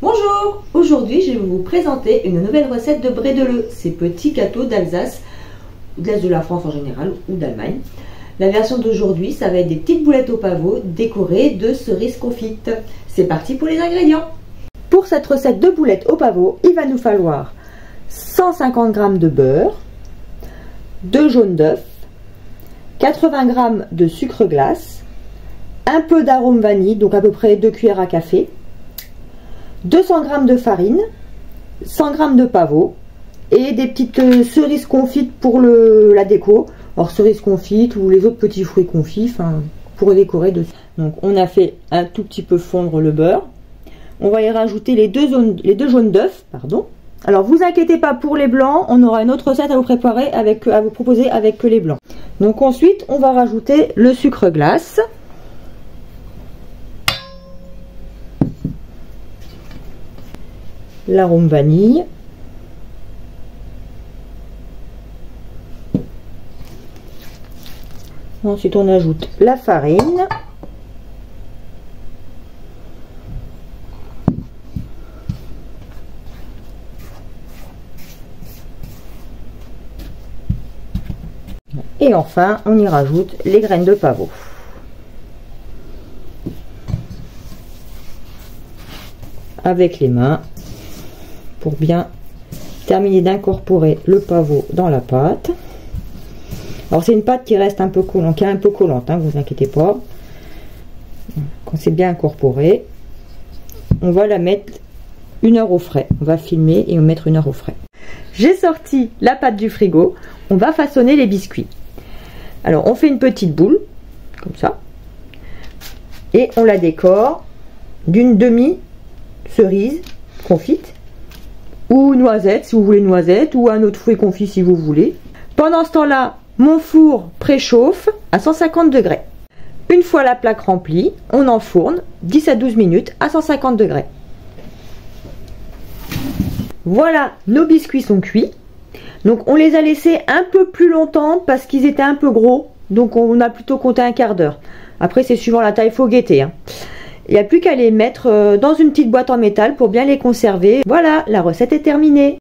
Bonjour, aujourd'hui je vais vous présenter une nouvelle recette de brédeleux, ces petits gâteaux d'Alsace, de l'Est de la France en général ou d'Allemagne. La version d'aujourd'hui, ça va être des petites boulettes au pavot décorées de cerises confites. C'est parti pour les ingrédients. Pour cette recette de boulettes au pavot, il va nous falloir 150 g de beurre, 2 jaunes d'œufs, 80 g de sucre glace, un peu d'arôme vanille, donc à peu près 2 cuillères à café, 200 g de farine, 100 g de pavot et des petites cerises confites pour la déco. Alors cerises confites ou les autres petits fruits confits, pour décorer dessus. Donc on a fait un tout petit peu fondre le beurre. On va y rajouter les deux jaunes d'œufs, pardon. Alors vous inquiétez pas pour les blancs, on aura une autre recette à vous préparer à vous proposer avec que les blancs. Donc ensuite on va rajouter le sucre glace. L'arôme vanille, ensuite on ajoute la farine, et enfin on y rajoute les graines de pavot. Avec les mains, pour bien terminer d'incorporer le pavot dans la pâte. Alors c'est une pâte qui reste un peu collante, vous inquiétez pas. Quand c'est bien incorporé, on va la mettre 1 heure au frais. On va filmer et on va mettre 1 heure au frais. J'ai sorti la pâte du frigo. On va façonner les biscuits. Alors on fait une petite boule, comme ça, et on la décore d'une demi-cerise confite, ou noisette si vous voulez noisette, ou un autre fruit confit si vous voulez. Pendant ce temps-là, mon four préchauffe à 150 degrés. Une fois la plaque remplie, on enfourne 10 à 12 minutes à 150 degrés. Voilà, nos biscuits sont cuits. Donc on les a laissés un peu plus longtemps parce qu'ils étaient un peu gros. Donc on a plutôt compté un quart d'heure. Après c'est suivant la taille, il faut guetter. Il n'y a plus qu'à les mettre dans une petite boîte en métal pour bien les conserver. Voilà, la recette est terminée.